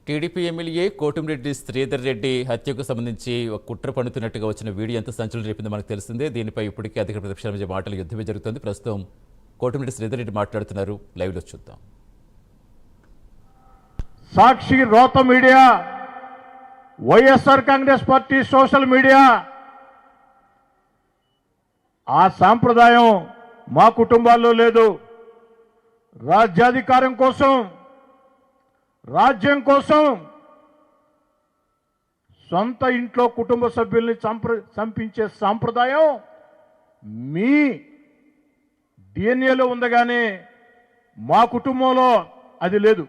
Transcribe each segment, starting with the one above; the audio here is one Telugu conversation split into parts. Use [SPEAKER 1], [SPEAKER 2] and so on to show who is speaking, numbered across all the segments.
[SPEAKER 1] టీడీపీ ఎమ్మెల్యే కోటమిరెడ్డి శ్రీధర్ రెడ్డి హత్యకు సంబంధించి ఒక కుట్ర పన్నుతున్నట్టుగా వచ్చిన వీడియో ఎంత సంచలనం రేపిందో మనకు తెలిసిందే. దీనిపై ఇప్పటికే అధికార ప్రతిపక్షాల మధ్య మాటలు యుద్ధమే జరుగుతుంది. ప్రస్తుతం కోటమిరెడ్డి శ్రీధర్ రెడ్డి మాట్లాడుతున్నారు. లైవ్లో చూద్దాం.
[SPEAKER 2] సాక్షి, రోత media, YSR Congress party social media, ఆ సాంప్రదాయం మా కుటుంబాల్లో లేదు. రాజ్యాధికారం కోసం, రాజ్యం కోసం సొంత ఇంట్లో కుటుంబ సభ్యుల్ని చంపించే సాంప్రదాయం మీ డిఎన్ఏలో ఉంది, కానీ మా కుటుంబంలో అది లేదు.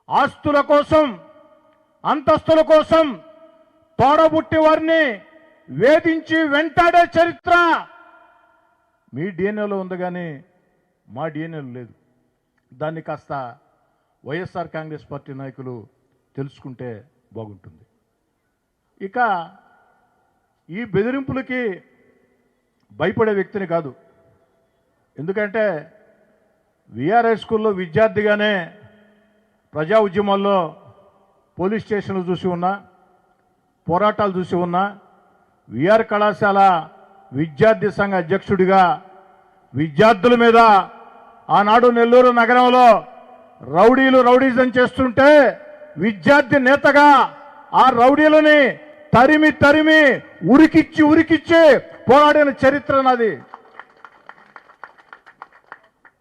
[SPEAKER 2] ఆస్తుల కోసం, అంతస్తుల కోసం తోడబుట్టి వారిని వేధించి వెంటాడే చరిత్ర మీ డిఎన్ఏలో ఉంది, కానీ మా డిఎన్ఏలో లేదు. దాన్ని కాస్త వైఎస్ఆర్ కాంగ్రెస్ పార్టీ నాయకులు తెలుసుకుంటే బాగుంటుంది. ఇక ఈ బెదిరింపులకి భయపడే వ్యక్తిని కాదు. ఎందుకంటే విఆర్ హై స్కూల్లో విద్యార్థిగానే ప్రజా ఉద్యమాల్లో పోలీస్ స్టేషన్లు చూసి ఉన్నా, పోరాటాలు చూసి ఉన్నా, విఆర్ కళాశాల విద్యార్థి సంఘ అధ్యక్షుడిగా విద్యార్థుల మీద ఆనాడు నెల్లూరు నగరంలో రౌడీజం చేస్తుంటే విద్యార్థి నేతగా ఆ రౌడీలని తరిమి ఉరికిచ్చి పోరాడిన చరిత్ర నాది.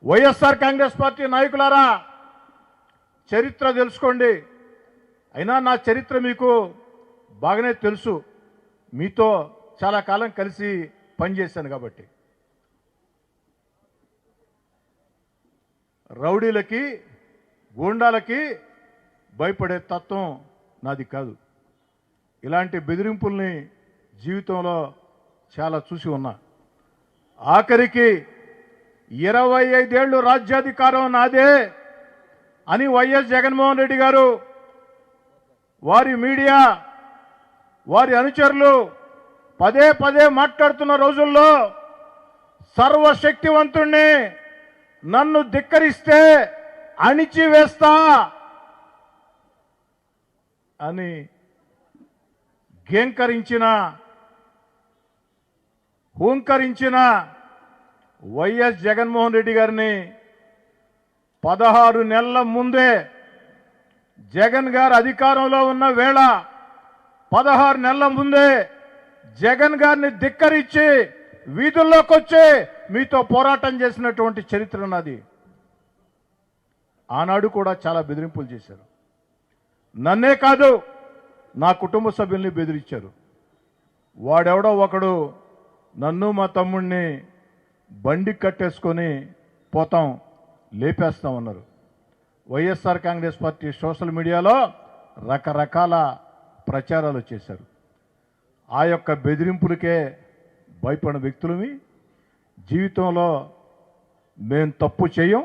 [SPEAKER 2] వైఎస్ఆర్ కాంగ్రెస్ పార్టీ నాయకులారా, చరిత్ర తెలుసుకోండి. అయినా నా చరిత్ర మీకు బాగానే తెలుసు. మీతో చాలా కాలం కలిసి పనిచేశాను కాబట్టి. రౌడీలకి, గూండాలకి భయపడే తత్వం నాది కాదు. ఇలాంటి బెదిరింపుల్ని జీవితంలో చాలా చూసి ఉన్నా. ఆఖరికి 25 ఏళ్ళు రాజ్యాధికారం నాదే అని వైఎస్ జగన్మోహన్ రెడ్డి గారు, వారి మీడియా, వారి అనుచరులు పదే మాట్లాడుతున్న రోజుల్లో సర్వశక్తివంతుణ్ణి, నన్ను ధిక్కరిస్తే అణిచివేస్తా అని హూంకరించిన వైఎస్ జగన్మోహన్ రెడ్డి గారిని 16 నెలల ముందే, జగన్ గారు అధికారంలో ఉన్న వేళ 16 నెలల ముందే జగన్ గారిని ధిక్కరించి వీధుల్లోకి వచ్చి మీతో పోరాటం చేసినటువంటి చరిత్ర నాది. ఆనాడు కూడా చాలా బెదిరింపులు చేశారు. నన్నే కాదు, నా కుటుంబ సభ్యుల్ని బెదిరించారు. వాడెవడో ఒకడు నన్ను మా తమ్ముడిని బండి కట్టేసుకొని పోతాం, లేపేస్తాం అన్నారు. వైఎస్ఆర్ కాంగ్రెస్ పార్టీ సోషల్ మీడియాలో రకరకాల ప్రచారాలు చేశారు. ఆ యొక్క బెదిరింపులకే భయపడిన వ్యక్తులమి. జీవితంలో మేము తప్పు చేయం,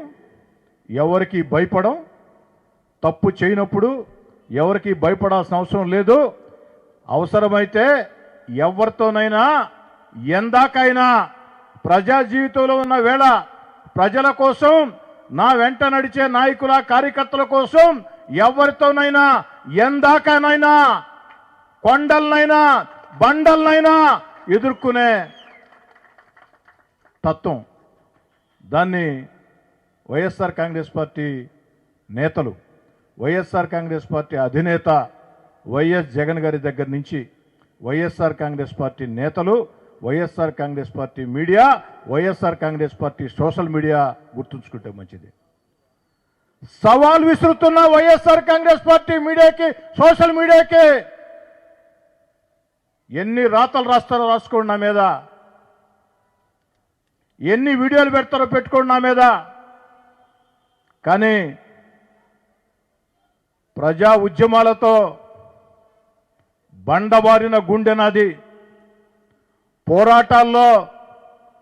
[SPEAKER 2] ఎవరికి భయపడం. తప్పు చేయనప్పుడు ఎవరికి భయపడాల్సిన అవసరం లేదు. అవసరమైతే ఎవరితోనైనా ఎందాకైనా ప్రజా జీవితంలో ఉన్న వేళ ప్రజల కోసం, నా వెంట నడిచే నాయకుల, కార్యకర్తల కోసం ఎవరితోనైనా ఎందాకనైనా, కొండలనైనా బండలనైనా ఎదుర్కొనే తత్వం. దాన్ని వైఎస్ఆర్ కాంగ్రెస్ పార్టీ నేతలు, వైఎస్ఆర్ కాంగ్రెస్ పార్టీ అధినేత వైఎస్ జగన్ గారి దగ్గర నుంచి వైఎస్ఆర్ కాంగ్రెస్ పార్టీ నేతలు, YSR Congress party media, YSR Congress party social media గుర్తుంచుకుంటే మంచిది. సవాల్ విసురుతున్న వైఎస్ఆర్ కాంగ్రెస్ పార్టీ మీడియాకి, సోషల్ మీడియాకి, ఎన్ని రాతలు రాస్తారో రాసుకోండి నా మీద, ఎన్ని వీడియోలు పెడతారో పెట్టుకోండి నా మీద. కానీ ప్రజా ఉద్యమాలతో బండబారిన గుండె నాది. పోరాటాల్లో